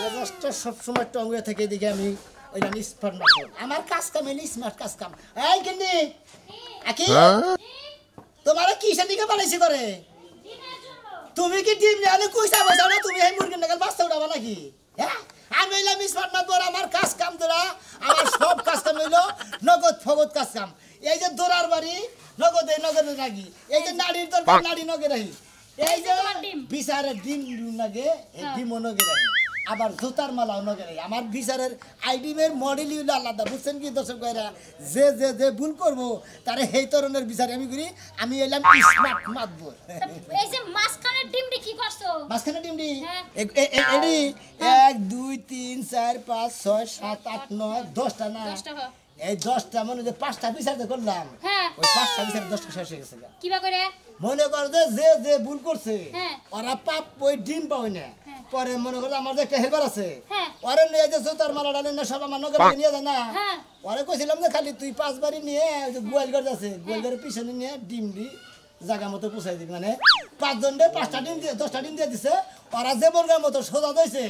মেজাজটা সবসময় টঙ্গে থেকে দিকে আমি ওইটা স্মার্ট মারবো আমার কাজ কাম এলি স্মার্ট কাজ কাম এই কিন্তু আকি তোমার কিসের দিকে বানাইছি করে তুমি কি ডিম নিয়ে কইসা বসাও না তুমি এই মুরগির নাগাল বাচ্চা উঠাবা নাকি হ্যাঁ আমি এলাম স্মার্ট মারবো আমার কাজ কাম তোরা আমার সব কাজ কাম হইলো নগদ ফগদ কাজ কাম এই যে দোরার বাড়ি নগদে নগদে রাখি এই যে নাড়ির দরকার নাড়ি নগে রাখি এই যে বিচারের ডিম লাগে ডিমও নগে রাখি আবার জুতার মালাও নগে রাখি আমার বিচারের আইডিমের মডেলই হলো আলাদা বুঝছেন কি দর্শক ভাইরা যে যে যে ভুল করবো তারে এই ধরনের বিচার আমি করি আমি এলাম স্মার্ট মাতবো এই যে মাঝখানের ডিমটি কি করছো মাঝখানে ডিমটি এডি 1 2 3 4 5 6 7 8 9 10টা না 10টা এই 10টা মনে যে 5টা বিচার করলাম ওই 5টা বিচার 10টা শেষ হয়ে গেছে কিবা করে মনে কর যে যে ভুল করছে ওরা পাপ ওই ডিম পাওই না পরে মনে করো আমার যে একটা হেল্পার আছে ওরে নিয়ে যে জুতার মালা ডালে না সব আমার নগরে নিয়ে যায় না ওরে কইছিলাম যে খালি তুই 5 বাড়ি নিয়ে ওই যে গোয়ালঘর আছে গোয়ালঘরের পিছনে নিয়ে ডিম দি জায়গা মতো পৌঁছাই দিবি মানে 5 জন 5টা ডিম দিয়ে 10টা ডিম দিয়ে দিছে ওরা যে বর্গের মতো সোজা দইছে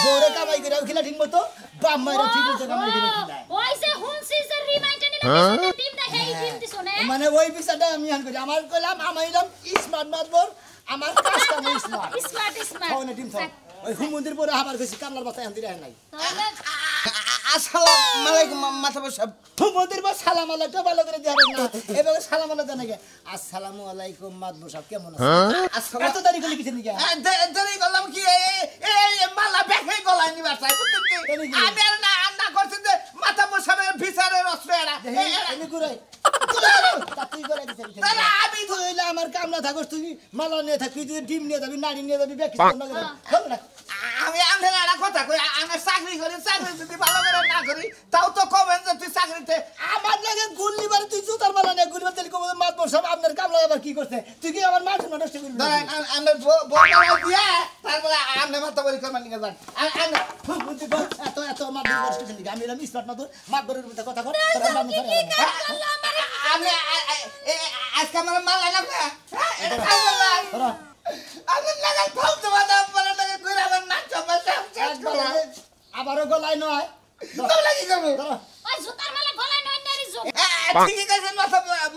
বউরে কামাই করে খিলা ঠিক মতো বাপ মাইরে ঠিক মতো কামাই করে খিলা ওই যে হুনসি যে রিমাইন্ডার নিলাম ডিম দা হেই ডিম দিছো না মানে ওই বিচারটা আমি আন করি আমার কইলাম আমাইলাম স্মার্ট মাতবর আমার কাজটা স্মার্ট স্মার্ট খাওনে ডিম খাও ওই হুমন্দির পরে আবার গেছি কামলার বাতায় আনতে রায় নাই আসসালামু আলাইকুম মাতাবা সাহেব হুমন্দির পর সালাম আলাইকুম ভালো করে দিয়ার না এবারে সালাম আলাইকুম জানাগে আসসালামু আলাইকুম মাতবর সাহেব কেমন আছেন এত দেরি করলি কিছু নিকে দেরি করলাম কি এই মালা ব্যাগে গলায় নিবা চাই আমি আর না করছেন যে মাতাবা সাহেবের বিচারের অস্ত্র এরা আমি ঘুরাই তাতেই করে দিতে আমি ধইলা আমার কামলা থাকস তুই মালা নিয়ে থাকি তুই ডিম নিয়ে যাবি নাড়ি নিয়ে যাবি ব্যাগ আমি আমাদের একটা কথা কই আমি চাকরি করি চাকরি যদি ভালো করে না করি তাও তো কমেন যে তুই চাকরিতে আমার লাগে গুল্লি বারে তুই জুতার মালা নিয়ে গুলি বারে কম মাতবর সব আপনার কামলা আবার কি করছে তুই কি আমার মাছ নষ্ট করলি আমরা বড় দিয়া তারপরে আমরা মাতাবাড়ি করমান নিয়ে যান এত এত মাতবর নষ্ট করলি আমি এলাম স্মার্ট মাতবর মাতবরের মধ্যে কথা কর আমি আজকে আমার মালা লাগবে আমি লাগাই ফালতু বাদা বলে লাগে কইরা আমার নাচ চলে আবারও গলায় নয় তোমরা কি করবে ওই জুতার মালা গলায় নয় নারি জো ঠিকই কইছেন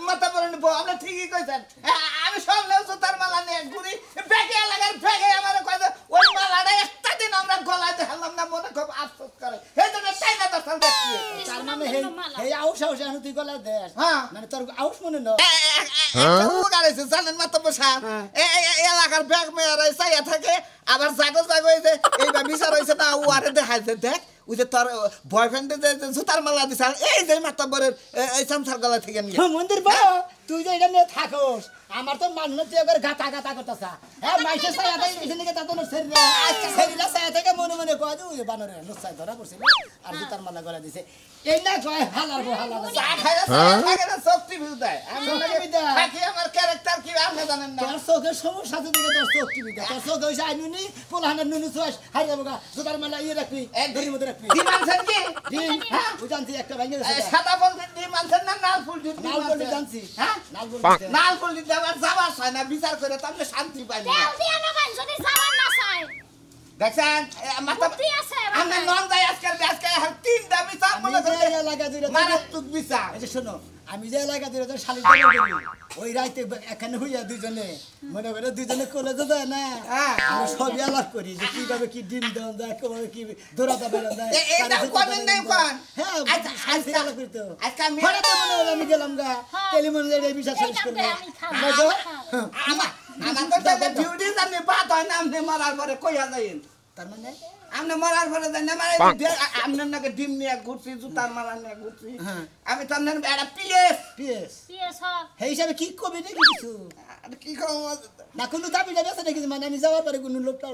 মাথা পরে নিব আমরা ঠিকই কইছেন আমি সব লেও জুতার মালা নিয়ে ঘুরি ব্যাগে লাগার ব্যাগে আমার কইছে ওই মালাটা একটা দিন আমরা গলায় দেখালাম না মনে খুব আফসোস করে এই জন্য চাই না দর্শন দেখছি তার মানে এই আউশ আউশ এখন তুই গলায় দেশ মানে তোর আউশ মনে ন গাড়িছে জানেন মাতাবা সাহেব এলাকার ব্যাগ মেয়েরা চাইয়া থাকে আবার জাগো জাগো এইবার বিচার হয়েছে না ও আরে দেখাইছে দেখ ওই যে তোর বয়ফ্রেন্ডে যে জুতার মালা দিছে এই যে মাতাবরের এই সামসার গলা থেকে নিয়ে মন্দির বা তুই যে এটা নিয়ে থাকোস আমার তো মানুষ তুই একবার গাতা গাতা করতেছা হ্যাঁ মাইসে ছায়া দেয় এখানে তাতো না শরীরা ছায়া থেকে মনে মনে কয় যে ওই বানরে নুসাই ধরা পড়ছিল আর জুতার মালা গলা দিছে এই না কয় হালার বো হালার আগে না শক্তি বিদায় থাকি আমার ক্যারেক্টার কি আপনি জানেন না তোর চোখের সমস্যা থেকে তোর শক্তি বিদায় তোর চোখ হইছে আইনুনি পোলাহানের নুনু চয়েস হাই যাবো গা জুতার মালা ইয়ে রাখবি দড়ির মধ্যে রাখবি ডিম আনছেন কি ডিম ওই জানছি একটা ভাঙে গেছে সাদা বল ডিম আনছেন না লাল ফুল ডিম লাল বল জানছি হ্যাঁ লাল ফুল ডিম আবার যাবার চাই না বিচার করে তাহলে শান্তি পাই না তেল দিয়া না ভাই যদি যাবার না চাই দেখছেন মাথা আমরা নন যাই আজকে তিনটা বিচার মনে করে লাগা দিরা মারাত্মক বিচার এই যে শোনো আমি যে লাগা দিরা তো শালি করি ওই রাতে এখানে হইয়া দুইজনে মনে করে দুইজনে কলেজে যায় না আমি সব আলাপ করি যে কিভাবে কি ডিম দেন দেয় কিভাবে কি দৌড়াতে বেরোন দেয় এটা কমেন্ট নেই কোন হ্যাঁ আজকে আলাপ করি তো আজকে আমি হঠাৎ মনে হলো আমি গেলাম গা টেলিফোন এই বিষয় শেষ করবো আমার তো ডিউটি জানি বাত হয় না আপনি মারার পরে কইয়া যাইন তার মানে আমনে মরার পরে জানি মারে আমনে নাকি ডিম নিয়ে ঘুরছি জুতার মালা নিয়ে ঘুরছি আমি তো আমনে একটা পিএস পিএস পিএস হে হিসাবে কি কবি নাকি কিছু কি কম না কোনো দাবি দাবি আছে নাকি মানে আমি যাওয়ার পরে কোনো লোকটা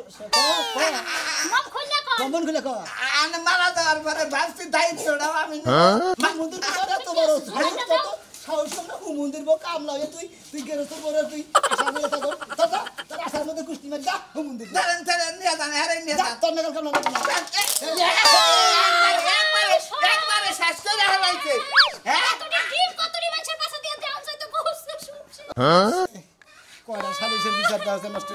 মুখ খুলে কর কমন খুলে কর আমনে মারা দেওয়ার পরে ভাবছি দায়িত্বটাও আমি মন্দির করে এত বড় সাহস না মন্দির বো কামলা তুই তুই গেরস্ত বড় তুই আশা করে থাকো দাদা তোর আশার মধ্যে কুস্তি মার যা মন্দির দাঁড়ান দাঁড়ান নিয়ে যান আরে নিয়ে যান তোর নাগাল কামলা একবারে শেষ করে হালাইছে হ্যাঁ কতটি ডিম কতটি মানুষের পাশে দিয়ে দেন যাইতো বুঝতে শুনছি কয়টা সালিশের বিচার দাও নষ্ট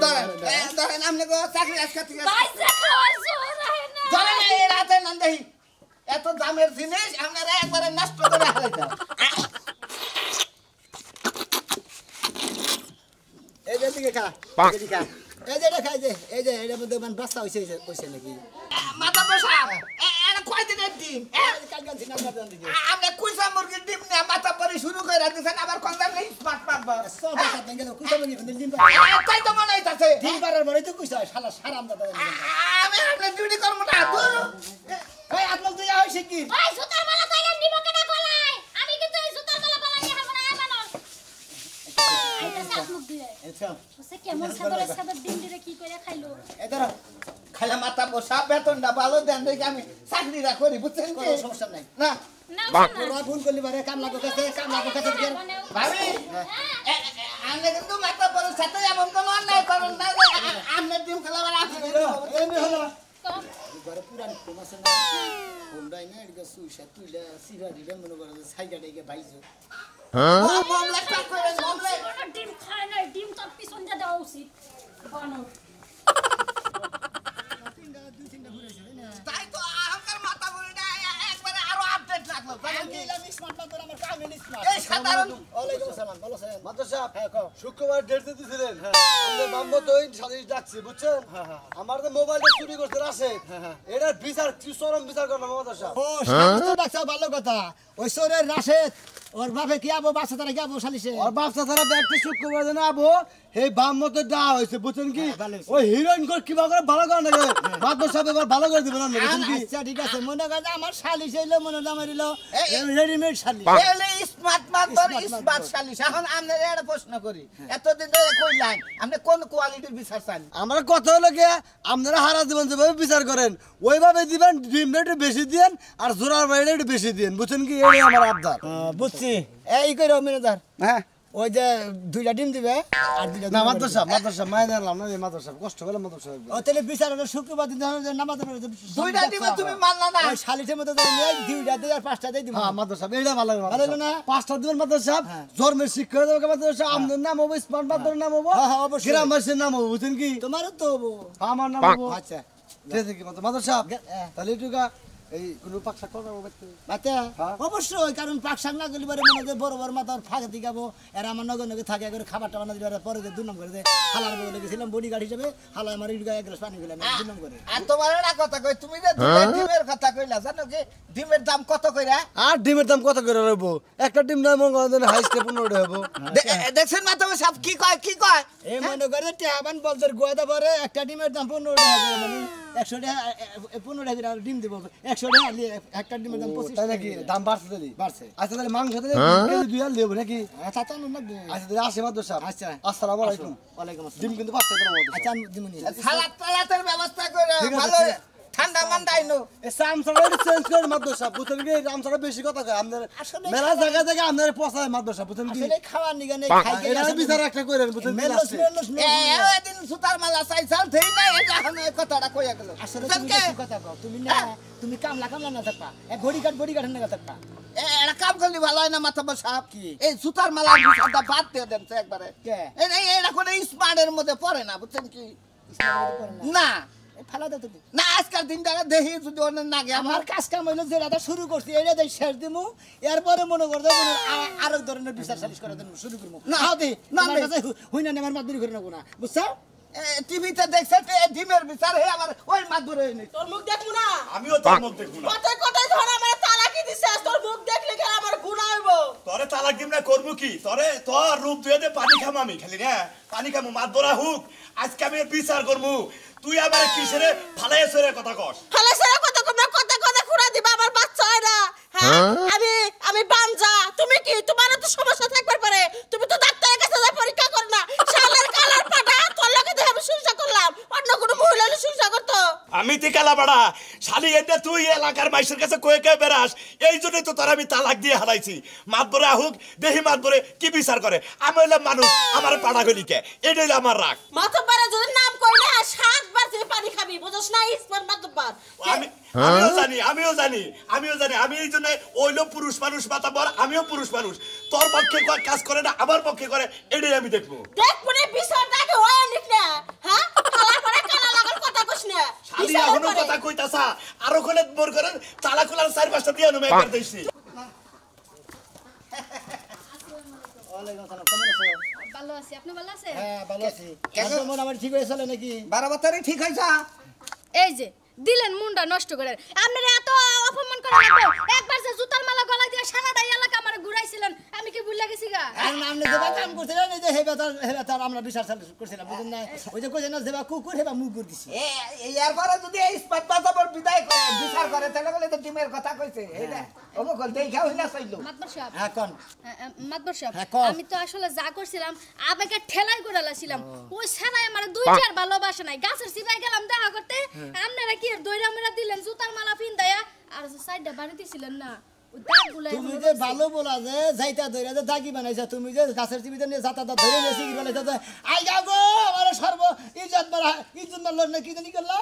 দাঁড়ান আমনে গো চাকরি আজকে থেকে ভাই খাওয়ার জোর হয় না এত দামের জিনিস আপনারা একবারে নষ্ট করে ফেলাইছেন এই যে দিকে খা এদিকে খা এই যে এটা খাই যে এই যে এটার মধ্যে মানে বাচ্চা হইছে নাকি মাথা বসা এটা কয় দিনের ডিম কাল গান সিনা গান দিকে আমি কুইসা মুরগির ডিম নিয়ে মাথা পরে শুরু করে দিয়েছেন আবার কোন দাম নেই স্মার্ট পারবা সব কথা গেল কুইসা মনি ডিম তাই তো মনে হইতাছে ডিম পারার পরে তো কুইসা শালা সারাম দাদা আমি আপনার ডিউটি করবো না ভাই আপনার তো যাও শিখি ওই সুতার মালা কইলেন দিব কেনা গলায় আমি কিন্তু এই সুতার মালা গলায় নিয়ে হারবো না মানুষ এটা সাত মুখ দিয়ে আচ্ছা সে কেমন সাদরে সাদর ডিম দিয়ে কি করে খাইলো এদারা খালা মাথা বসা বেতনটা ভালো দেন দেখে আমি চাকরিটা করি বুঝছেন কি কোনো সমস্যা নাই না না তোরা ভুল করলি বারে কাম লাগো কাছে ভাবি আমি কিন্তু মাথা বড় সাথে এমন কোনো অন্যায় করেন না যে আপনার ডিম খেলাবার আপনি এমনি হলো কম ঘরে পুরান ফেমাস না হোমডাই না এদিকে সুইসা তুইলা সিভা দিলে মনে করে সাইডা ডেকে ভাইছো মামলা কাজ করেন মামলা ওটা ডিম খায় না ডিম তো পিছন দিয়ে দেওয়া উচিত বানর দুই তিনটা ঘুরেছে না তাই তো আহঙ্কার মাথা বড়টা একবারে আরো আপডেট লাগলো জানেন কি স্মার্ট না তোরা আমার কামে স্মার্ট এই সাধারণ ওয়ালাইকুম আসসালাম ভালো আছেন মাত্র সাহেব হ্যাঁ কও শুক্রবার ডেট দিয়েছিলেন আমাদের মাম্মা তো ওই সালিশ ডাকছে বুঝছেন আমার তো মোবাইলটা চুরি করতে আসে এটার বিচার কি চরম বিচার করলাম মাত্র সাহেব ও সালিশ তো ডাকছ ভালো কথা ওই সরের রাশেদ ওর বাপে কি আবো বাচ্চা তারা কি আবো সালিশে আর বাচ্চা তারা ব্যাগটি শুক্রবার দিন আবো এই বাম মতো দা হয়েছে বুঝছেন কি ভালো হয়েছে। ওই হিরোইন করে কিবা করে ভালো করে নাকি মাত্র সাহেব এবার ভালো করে দিবেন না বুঝছেন কি আচ্ছা ঠিক আছে মনে করে আমার সালিশ হইলো মনে জামাই দিল রেডিমেড সালিশ এলে স্মার্ট মাত্র স্মার্ট সালিশ এখন আমরা একটা প্রশ্ন করি এতদিন ধরে কইলাম আপনি কোন কোয়ালিটির বিচার চান আমার কথা হলো কি আপনারা হারা জীবন যেভাবে বিচার করেন ওইভাবে দিবেন ডিম একটু বেশি দিন আর জোড়ার বাইরে একটু বেশি দিন বুঝছেন কি এই আমার আবদার বুঝছি এই কইরো ম্যানেজার হ্যাঁ ওই যে দুইটা ডিম দিবে আর দুইটা না মাত্র সাহেব মায়ের দিলাম না মাত্র সাহেব কষ্ট করে মাত্র সাহেব ও তাহলে বিচার হলো শুক্রবার দিন নামাজ দুইটা দিবে তুমি মানলা না ওই সালিশের মধ্যে ধরে নিয়ে দুইটা দিয়ে আর পাঁচটা দিয়ে দিব হ্যাঁ মাত্র সাহেব এইটা ভালো লাগে ভালো হলো না? পাঁচটা দিবেন মাত্র সাহেব জন্মের শিক্ষা দেবে মাত্র সাহেব আমাদের নাম হবো স্মার্ট মাত্র নাম হবো হ্যাঁ, হ্যাঁ, অবশ্যই। গ্রামবাসীর নাম হবো বুঝছেন কি তোমারও তো হবো। আমার নাম হবো আচ্ছা ঠিক আছে কি মাত্র সাহেব হ্যাঁ। তাহলে একটুকা এই কোনো পাকশাক করবো বাচ্চা হ্যাঁ। অবশ্যই কারণ পাক শাক না করলে পরে মনে হয় যে বড় বড় মাথা ফাঁকে দিকাবো এর আমার নগর নগে থাকে করে খাবার টাবার না দিলে পরে দুই নম্বর করে হালার বলে গেছিলাম বডি গার্ড হিসেবে হালা আমার ইডুকা এক গ্লাস পানি খেলাম দুই নম্বর করে আর তোমার একটা কথা কই তুমি যে দুইটা ডিমের কথা কইলা জানো কি ডিমের দাম কত কইরা আর ডিমের দাম কত করে রইবো একটা ডিম দাম হাইস্টে 15 টাকা হবো দেখছেন না তুমি সব কি কয় কি কয় এই মনে করে টেহাবান বলদের গোয়াদা পরে একটা ডিমের দাম 15 টাকা করে, মানে 100 টাকা 15 টাকা করে ডিম দেবো 100 টাকা নিয়ে একটা ডিমের দাম 25 তাই নাকি দাম বাড়ছে তাহলে বাড়ছে। আচ্ছা তাহলে মাংস তাহলে কেজি 2 আর দেবো নাকি আচ্ছা তা না আচ্ছা তাহলে আসে মাত্র সাহেব আচ্ছা। আসসালামু আলাইকুম ওয়ালাইকুম আসসালাম ডিম কিন্তু 5 টাকা দাম আচ্ছা আমি দিমুনি সালাদ টালাতের ব্যবস্থা করে ঠিক আছে, ভালো ঠিক আছে। ঠান্ডা মান্ডা আইনো এই সামসাটা চেঞ্জ করে মাত্র সাহেব বুঝছেন কি রামসাটা বেশি কথা কয় আপনার আসলে মেলা জায়গা থেকে আপনার পছায় মাত্র সাহেব বুঝছেন কি আসলে খাওয়ার নিগা নেই খাই এটা বিচার একটা কইরেন বুঝছেন কি মেলস আছে? মেলস এদিন সুতার মালা চাইছাল থেই না এখন এই কথাটা কইয়া গেল আসলে বুঝছেন তুমি কে? বেশি কথা কও তুমি না তুমি কামলা কামলা না থাকবা এক ঘড়ি কাট না থাকবা এটা কাম করলি ভালো হয় না মাথা সাহেব কি? এই সুতার মালা বিষয়টা বাদ দিয়ে দেন তো একবারে কে? এটা কোনো স্মার্টের মধ্যে পড়ে না বুঝছেন কি না ফালা দাও তুমি না আজকাল দিনটা দেখি যদি অনেক নাগে আমার আমার কাজ কাম হইলো যে রাতা শুরু করছি এইটা দেই শেষ দিমু এরপরে মনে করতে মনে আরো ধরনের বিচার সালিশ করে দেন শুরু করবো না, নাও দি না, না না। হুই না আমার মাদুরি করে নেবো না বুঝছো টিভিতে দেখছে ডিমের বিচার হে আমার ওই মাদুর হয়নি তোর মুখ দেখবো না আমিও তোর মুখ দেখবো না কথায় কথায় ধর আমার তালাকি দিছে তোর মুখ দেখলে কি আমার গুনাহ হইব তোরে তালাক দিম না করবো কি তোর রূপ ধুয়ে দে পানি খাম আমি খালি না পানি খামু মাত ধরা হুক আজকে আমি এর বিচার করবো তুই আবার কিসেরে ফালাই সরে কথা কস খালা সারা কথা কমরা কথা কথা খুঁড়া দিবা আমার বাচ্চা হয় না হ্যাঁ আমি বানজা তুমি কি তোমার তো সমস্যা থাকবার পারে তুমি তো ডাক্তারের কাছে যাই পরীক্ষা কর না শালার কালার পাটা তোর লগে দেখে আমি সংসার করলাম অন্য কোনো মহিলা হলে সংসার করতো আমি তিকালা বাড়া শালি এটা তুই এলাকার মাইসের কাছে কয়ে বেড়াস এই জন্যই তো তোর আমি তালাক দিয়ে হারাইছি মাত ধরে আহুক দেহি মাত ধরে কি বিচার করে আমি হইলাম মানুষ আমার পাড়া গলিকে এটাই হইলো আমার রাগ মাতব্বারে যদি নাম কই না 7 বার তুই পানি খাবি বুঝছ না ইসমান মাতব্বার আমিও জানি আমি এই জন্য ওইলো পুরুষ মানুষ মাতাবর আমিও পুরুষ মানুষ তোর পক্ষে কাজ করে না আমার পক্ষে করে এটাই আমি দেখবো দেখ মনে বিচারটাকে হয় নিক না হ্যাঁ খালা পরে কানা লাগার কথা কইছ বুঝোস না শালি বিচার এখনো করে। কথা কইতাছা আরো কোনে মোর করেন তালা খোলার 4-5টা দিয়ে নমে করে দিছি ওয়ালাইকুম আসসালাম কেমন আছো ভালো আছি আপনি ভালো আছেন হ্যাঁ ভালো আছি কেমন মোটামুটি ঠিক হয়ে চলে নাকি 12 বছরে ঠিক হইছা এই যে দিলেন মুন্ডা নষ্ট করে আপনারা এত অপমান করেন না তো একবার যে জুতার মালা গলায় দিয়ে সারাটা এলাকা আমারে ঘুরাইছিলেন আমি কি ভুলে গেছি গা আর নামনে যেবা কাম করছিলেন এই যে হেবা আমরা বিচার চালু করছিলাম বুঝুন না ওই যে কইছেন না যেবা কুকুর হেবা মুখ করে দিছি এরপরে যদি এই ইস্পাত বাজাবর বিদায় করে বিচার করে তাহলে বলে তো টিমের কথা কইছে এইটা ওগো কল দেখা হইলা চাইলো মাতবর সাহেব হ্যাঁ কোন মাতবর সাহেব হ্যাঁ, কও। আমি তো আসলে যা করছিলাম আমাকে ঠেলাই করে লাছিলাম ওই সারাই আমার দুইটার ভালোবাসা নাই গাছের সিবাই গেলাম দেখা করতে আপনারা কি দইরা মেরা দিলেন জুতার মালা পিন্দায়া আর যে সাইডটা বাড়ি দিছিলেন না ওই দাগগুলো তুমি যে ভালো বলা যে যাইতা ধইরা যে দাগি বানাইছা তুমি যে গাছের চিবিতে নিয়ে যাতা ধরে নিয়েছি কি বলে যে আই যাও গো আমার সর্ব ইজ্জত মারল না কি জানি করলা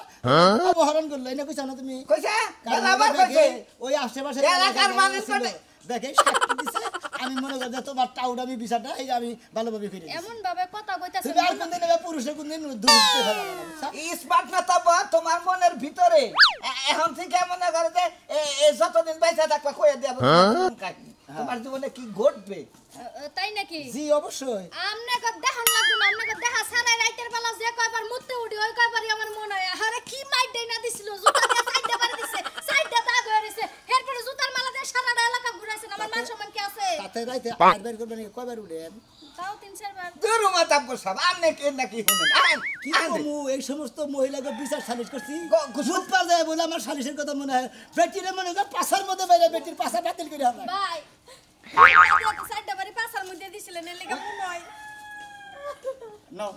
অপহরণ করলো এটা কইছো না তুমি কইছে কারণ আবার কইছে ওই আশেপাশে এলাকার মানুষ করে। দেখে সাক্ষী দিছে আমি মনে করি যে তোমার টাউডামি বিচারটা এই যে আমি ভালোভাবে ফিরে এমন ভাবে কথা কইতাছেন তুমি আর কোনদিন এবার পুরুষে কোনদিন দুর্নীতি ফেলা না বুঝছো? ইস্পাত না তব তোমার মনের ভিতরে এখন থেকে মনে করে যে যতদিন বাইসা থাকবা কইয়া দেব তোমার জীবনে কি ঘটবে তাই নাকি জি অবশ্যই আমনাকে দেখান লাগবে না আমনাকে দেখা সারাই রাইতের বেলা যে কয়বার মুতে উঠি ওই কয়বারই আমার মনে হয় আরে কি মাইট দেই না দিছিল জুতা দিয়ে সাইডটা বাড়ি দিছে সাইডটা দাগ হয়ে রইছে এরপরে জুতার মালা দিয়ে সারাটা এলাকা ঘুরাইছেন আমার মান সম্মান কি আছে তাতে রাইতে আরবার করবেন কয়বার উঠেন তাও 3-4 বার দূর মাতাব্বর সাহেব আপনি কে নাকি শুনেন কি কমু এই সমস্ত মহিলাকে বিচার সালিশ করছি গ- গুজব পার যায় বলে আমার সালিশের কথা মনে হয় বেটিরে মনে হয় পাশার মধ্যে বাইরে বেটির পাশা বাতিল করে হবে ভাই সাইডটা বাড়ি পাছার মধ্যে দিছিলেন এর লাগা মনে হয় নাও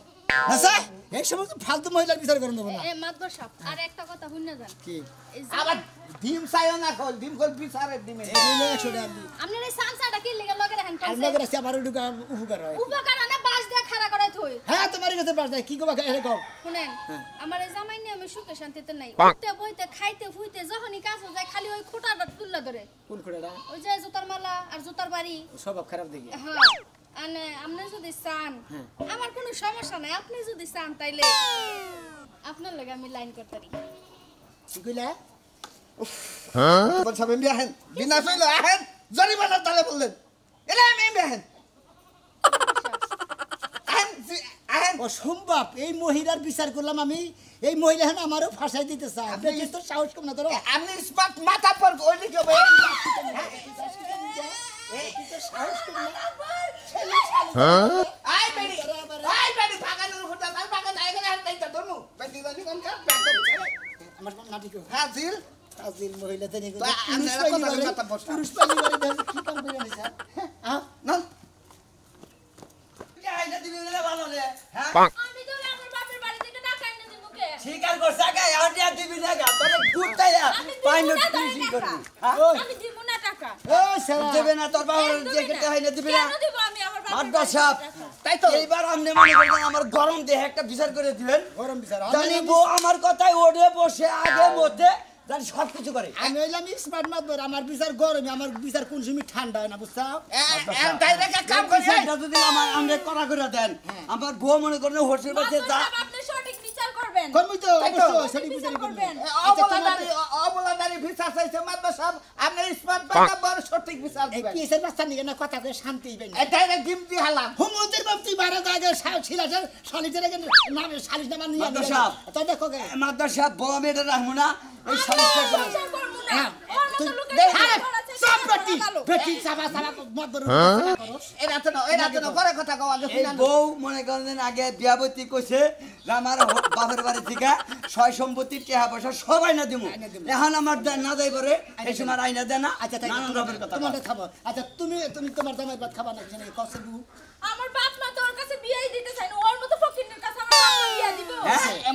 আচ্ছা এই সমস্ত ফালতু মহিলার বিচার করেন দেবো না এ মাতবর সাহেব আর একটা কথা শুননা যান কি এই যে আবার ডিম চাইও না কল ডিম কল বিচারের ডিমে এই নিয়ে 100 টাকা দিই আপনার এই সানসাটা কি লাগা লগে রাখেন আর কাছে নগর আছে আমার ওটুকু উপকার হয় উপকার না বাস দিয়ে খাড়া করে থই হ্যাঁ তোমার কাছে পাস কি কবা এরকম শুনেন আমার এই জামাই নিয়ে আমি সুখে শান্তিতে নাই উঠতে বইতে খাইতে ফুইতে যখনই কাজ হয়ে যায় খালি ওই খোঁটাটা তুললা ধরে কোন খোড়াটা ওই যে জুতার মালা আর জুতার বাড়ি স্বভাব খারাপ দেখি হ্যাঁ আনে আপনি যদি চান আমার কোনো সমস্যা নাই আপনি যদি চান তাইলে আপনার লগে আমি লাইন করতে পারি কি কইলা বল সাহেব বিয়াহেন বিনা ফেলো আহেন জরিমানা তালে বললেন এলে আমি বিয়াহেন আহেন অসম্ভব এই মহিলার বিচার করলাম আমি এই মহিলা হেন আমারও ফাঁসাই দিতে চায় আপনি তো সাহস কম না ধরো আপনি স্পাট মাথা পর ওই দিকে আই বেডি ভাগানোর ফুটা তাই ভাগা যায় গেলে আর তাই তো দনু বেডি জানি কোন কা আমার নাটি কো হাজির আজিল মহিলা তেনি তো আপনারা কথা কথা বসা পুরুষ পালি বাড়ি দেখে কি কাম করে নিছা হ্যাঁ না আইনা দিবি না ভালো রে হ্যাঁ আমি তো আমার বাপের বাড়ি থেকে টাকা এনে দিই মুখে স্বীকার করছ আগে আইনা দিবি না গা তোরে গুড়তাইয়া পাইনো ফিনিশিং করবি হ্যাঁ আমি দিব না টাকা ও সারা দেবে না তোর বাবা দেখতে হইনা দিবি না কেন দিব আমি আমার বাপের মাদ্দা সাহেব তাই তো এইবার আপনি মনে করেন আমার গরম দেহে একটা বিচার করে দিবেন গরম বিচার জানি বউ আমার কথায় ওঠে বসে আগে মধ্যে জানি সব কিছু করে আমি হইলাম স্মার্ট মাতবর আমার বিচার গরম আমার বিচার কোন সময় ঠান্ডা হয় না বুঝছো তাই রেখে কাম করে বিচারটা যদি আমার আমরা করা করে দেন আমার বউ মনে করেন হোটেল বাসে যা আপনি সঠিক বিচার করবেন কমই তো তাই তো, অবশ্যই সঠিক বিচার করবেন অবলাদারি বিচার চাইছে মাদ্দা সাহেব আপনি স্মার্ট বাচ্চা বড় সঠিক বিচার এই দিবেন পিএসের বাচ্চা নিয়ে না কথা কয়ে শান্তি পাই না এটাই ডিম দি হালাম হুমুদের বাপ তুই বারে আগে ছিলাসের শালিজের আগে নামে শালিশ নামা নিয়ে মাদ্দা সাহেব। তো দেখো গে মাদ্দা সাহেব বউ আমি এটা রাখবো না এই সমস্যা করে বিচার করব না হ্যাঁ, ওর মতো তুই লোকের দেখ, বিচার হ্যাঁ, করা আছে, সব সে বেটি ভালো। বেটি সাবা সাবা মদর করস এটা তো না পরে কথা কও আগে এই শুনান বউ মনে করেন আগে বিয়াবতী কইছে যে আমার বাপের বাড়ি থেকে সয় সম্পত্তির টাকা পয়সা সবাই না দিমু এখন আমার না যাই পরে এই সময় আইনা দেয় না আচ্ছা তাই নানান রকমের কথা তোমারটা খাবো আচ্ছা তুমি তোমার জামাই ভাত খাবা না জানি কষ্ট দু আমার বাপ মা তো ওর কাছে বিয়েই দিতে চায় না ওর মতো ফকিনের কাছে আমার বাপ মা বিয়ে দিব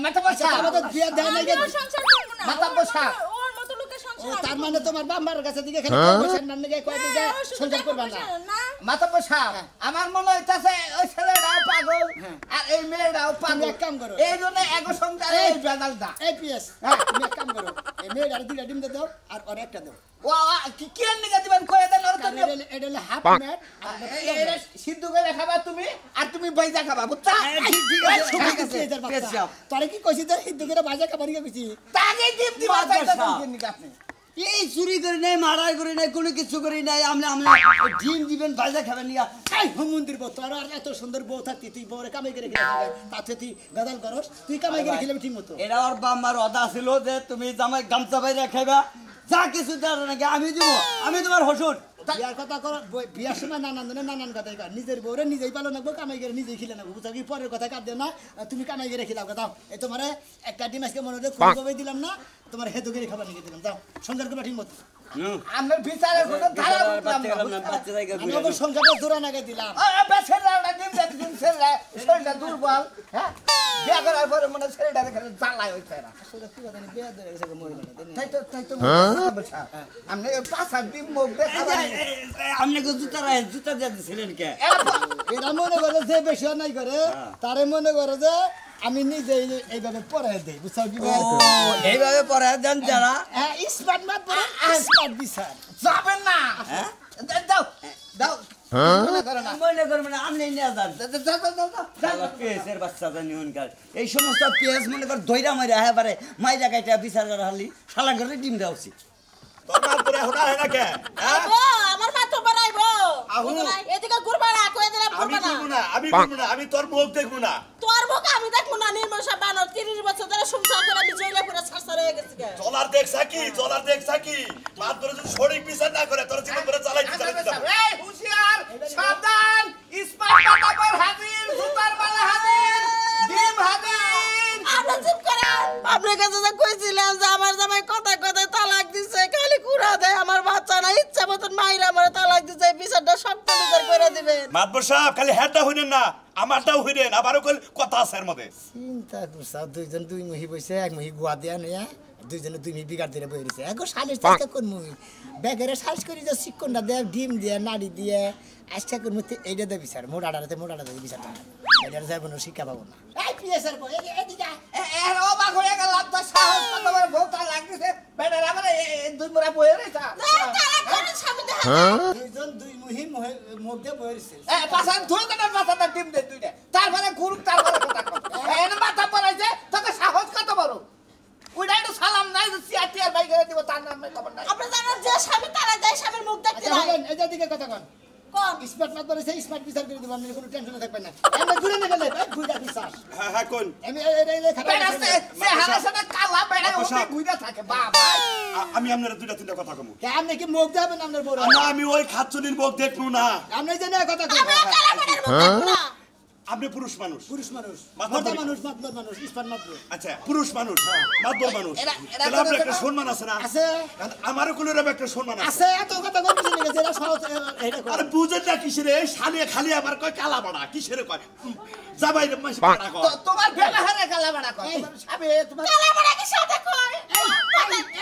মাথা বসা আমাদের বিয়ে দেয় না আমি ওর সংসার করব না মাথা বসা। ওর মতো লোকের ও সংসার তার মানে তোমার বাম্বার কাছে দিকে খালি পয়সা না নিয়ে কয় দিকে সংসার করবা না না মাথা বসা আমার মনে হইতাছে ওই ছেলেটাও পাগল আর এই মেয়েটাও পাগল এক কাম করো। এই জন্য এক সংসারে এই বেদাল দা এই পিএস তুমি এক কাম করো এই মেয়েটার দুইটা ডিম দাও আর ওর একটা দাও ও কি নিকে দিবেন কয়ে দেন ওর তো এটা হলো হাফ মিনিট এটা সিদ্ধ করে খাবা তুমি আর তুমি বাইজা খাবা বুঝছা ঠিক আছে তোরে কি কইছি তো হিন্দু করে বাজা খাবার কি কইছি তাকে ডিম দিবা চাইতা আপনি এই চুরি করি নাই মারাই করি নাই কোনো কিছু করি নাই আমরা ডিম দিবেন ভাজা খাবেন নিয়া এই মন্দির বউ তোর আর এত সুন্দর বউ থাকতি তুই বউরে কামাই করে খেলে তাতে তুই গাদাল করস তুই কামাই করে খেলে ঠিক মতো এটা ওর বাম্মার অদা ছিল যে তুমি জামাই গামছা বাইরে খাইবা যা কিছু দেওয়ার নাকি আমি দিব আমি তোমার হসুর বিয়ার কথা কর বিয়ার সময় নানান কথাই কর নিজের বউরে নিজেই পালন রাখবো কামাই করে নিজেই খেলে নেবো বুঝছো কি পরের কথা কাঁদ না তুমি কামাই করে খেলাও দাও এই তোমার একটা ডিম আজকে মনে হলে খুব দিলাম না তোমার হেতু করে খাবার নিয়ে দিলাম দাও সন্ধ্যার করে ঠিক মতো আমার বিচারের কোনো ধারা বুঝলাম না আমার সংখ্যাটা জোড়া নাগে দিলাম বেছেরা ডিম দিন ছেড়ে শরীরটা দুর্বল হ্যাঁ বিয়া করার পরে মনে ছেলেটা দেখে জ্বালায় হইছে না আসলে কি কথা নেই বিয়া ধরে গেছে মহিলাটা তাই তো আমি পাঁচা ডিম মুখ দেখাবা আপনি জুতা দিয়ে দিছিলেন কে এরা মনে করে যে বেশি নাই করে তারে মনে করে যে আমি নিজে এইভাবে পড়াই দেই বুঝছো কি এইভাবে পরে দেন যারা হ্যাঁ স্মার্ট মাত পড়ে স্মার্ট বিচার যাবেন না দাও দাও মনে করো না মনে করবেন আপনি নিয়ে যান দাও পেঁয়াজের বাচ্চা জানি উনকার এই সমস্ত পেঁয়াজ মনে কর দইরা মাইরা হ্যাঁ পারে মাইরা কাইটা বিচার করা হালি শালা করে ডিম দেওয়া উচিত তোর মাতবরে এখন আহে না কে হ্যাঁ আমার মা তো বানাইবো এদিকে গুরবাড়া কই দিলাম গুরবাড়া আমি করব না আমি তোর মুখ দেখবো না তোর মুখ আমি দেখবো না নির্মল সাহেব বানর 30 বছর ধরে সংসার করে আমি জইলা পুরো ছাড়ছাড় হয়ে গেছি গে চলার দেখছা কি মাতবরে যদি সঠিক বিচার না করে তোর জীবন করে চালাইতে এই হুঁশিয়ার সাবধান স্মার্ট পাতাপর হাজির সুতার মালা হাজির ডিম হাজির আপনি চুপ করেন আপনার কাছে যে কইছিলাম যে আমার জামাই কথায় কথায় তালাক দিছে খালি কুড়া দেয় আমার বাচ্চা না ইচ্ছা মতন মাইরা আমার তালাক দিছে বিচারটা শক্ত বিচার করে দিবেন মাতবর সাহেব খালি হেডটা হইলেন না আমারটাও হইলেন আবারও কথা আছে এর মধ্যে চিন্তা করছা দুইজন দুই মহি বইছে এক মহি গুয়া দিয়া নয়া দুইজনে দুই মহি বিগার দিয়ে বই রইছে এগো শালির চাকা কোন মহি বেগেরে সাজ করি যে চিকনটা দেয় ডিম দিয়ে নাড়ি দিয়ে আজকে কোন মতে এইটা দে বিচার মোড়াটা দে বিচারটা এটা যাইব না শিক্ষা পাবো না এই প্রিয়েসার বই এদিকে এর অবাক হয়ে গেলাম তো সাহস পাতাবার ভোতা লাগছে বেটার আমার দুই মোরা বইয়ে রইছা তালাক করে স্বামী দেখা দুইজন দুই মহি মুখ দিয়ে বই রইছে পাশা ধুই কেন মাথাটা ডিম দে দুইটা তারপরে গুরুক তারপরে কথা কর এনে মাথা পড়াইছে তোকে সাহস কত বড় ওইটাই তো সালাম নাই যে সিআরটিআর বাই করে দিব তার নামে খবর নাই আপনি জানেন যে স্বামী তারা যায় স্বামীর মুখ দেখতে আচ্ছা নাই এই দিকে কথা কন কোন স্মার্ট মাত বলেছে স্মার্ট বিচার করে দিব আপনি কোনো টেনশনে থাকবেন না আমরা ঘুরে নেবে ভাই বুঝা বিশ্বাস হ্যাঁ কোন আমি এই খারাপ বেটা সে হারাসটা কালা বেটা ওতে গুইদা থাকে বাবা আমি আপনার দুইটা তিনটা কথা কমু আপনি কি মুখ যাবেন আপনার বড় না আমি ওই খাচ্চুনির মুখ দেখবো না আপনি যে না কথা কই আমি কালামানের মুখ দেখব না আপনি পুরুষ মানুষ পুরুষ মানুষ মাতবর মর্দা মানুষ মাতবর মানুষ স্মার্ট মাতবর আচ্ছা পুরুষ মানুষ মাতবর মানুষ এরা তাহলে আপনার একটা সম্মান আছে না আছে আমারও কোনো রকম একটা সম্মান আছে আছে এত কথা কই বুঝে গেছে এরা সহজ এটা আরে বুঝেন না কিসেরে এই শালিয়ে খালি আবার কয় কালা বাড়া কিসেরে কয় যাবাই রে মাসি পাড়া কয় তোমার ব্যবহারে কালা বেটা কর সাবে তোমার কালামানের কি সাথে কই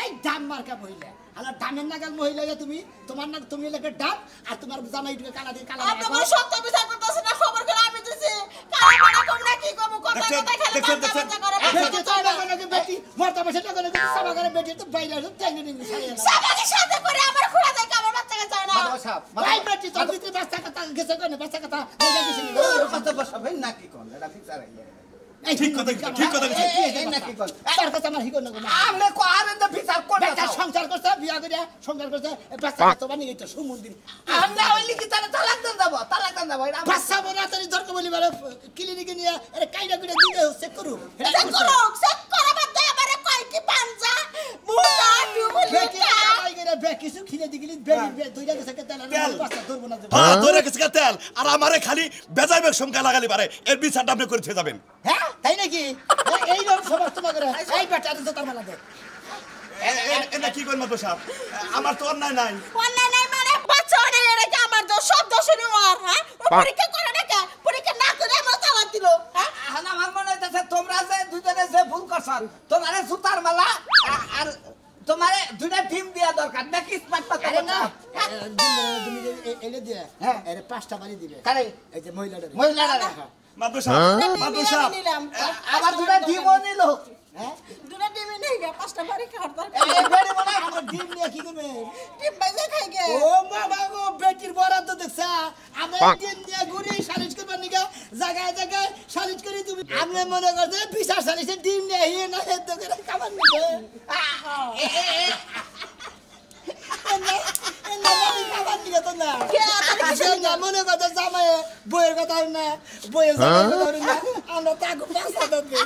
এই দাম মার্কা মহিলা আলা দামের নাগাল মহিলা তুমি তোমার না তুমি লাগে ডাব আর তোমার জামাইটাকে কালা দিয়ে কালা আপনি আমার সত্য বিচার করতেছেন না খবর করে আমি দিছি কালামানা কম না কি কম কথা কথা খালি বাচ্চা করে বেটি তো লাগে বেটি মরতা বসে টাকা লাগে সাবা করে বেটি তো বাইরে আছে টাইনে নিয়ে সারিয়ে না সবাইকে সাথে করে আমার খুঁড়া দেয় আমার বাচ্চাকে চায় না মাধব সাহেব ভাই বেটি তো ভিতরে বাচ্চা কথা গেছে কোন বাচ্চা কথা বলে গেছে কত বসা ভাই না কি কোন এটা ফিক্স আর ঠিক কথা এই না কি কোন তার কথা আমার হিকো না আমনে কো আর এত বিচার কোন বেটা সংসার করছে বিয়া করে সংসার করছে বাচ্চা কথা বানিয়ে তো সুমন্দির আমনে হইলি কি তারে তালাক দেন যাব এটা বাচ্চা বড় তারি দরকার বলি বলে ক্লিনিকে নিয়ে আরে কাইডা করে দিতে চেক করু চেক করা বাদ দে আমারে কই কি পাঞ্জা মুটা ডুবলি বেটি কামাই করে কিছু খিলে দিগলি বেবি দুইটা গেছে তেল আর বাচ্চা ধরবো না হ্যাঁ ধরে গেছে তেল আর আমারে খালি বেজাইবে সংখ্যা লাগালি পারে এর বিচারটা আপনি করে থিয়ে যাবেন হ্যাঁ তাই নাকি এই রকম সবার তোমার করে এই বেটা তো তার মালা দে এটা কি করবো তো সাহেব আমার তো অন্যায় নাই অন্যায় নাই মানে বাচ্চা অনেক এটা কি আমার দোষ সব দোষ নিয়ে ওর হ্যাঁ ও পরীক্ষা করে না কে পরীক্ষা না করে আমার তালাক দিল হ্যাঁ এখন আমার মনে হইতাছে তোমরা যে দুজনে যে ভুল করছন তোমারে সুতার মালা আর তোমারে দুইটা টিম দেয়া দরকার নাকি স্মার্ট পাতা আরে না তুমি এলে দিয়ে হ্যাঁ আরে পাঁচটা বাড়ি দিবে কারে এই যে মহিলাটা মহিলারা মাদ্রাসা নিলাম আবার দুইটা টিমও নিলো হ্যাঁ দুটা ডিমে নেই গে, 5টা বাড়ি খাওয়ার দরকার। এই বেড়ে বলে আমার ডিম নিয়ে কি করবে ডিম বাইজা খাই গে। ও বাবা গো বেটির বরাদ্দ দেখছা আমি ডিম দিয়ে ঘুরি সালিশ করবার নিগা জায়গায় জায়গায় সালিশ করি তুমি আপনি মনে করছে বিচার সালিশে ডিম নিয়ে হিয়ে না হেদ্দ করে খাবার নিবে খাবার নিবে তো না মনে কথা জামাই বইয়ের কথা না বইয়ের জামাই কথা না আমরা তাকে পাঁচটা দেবে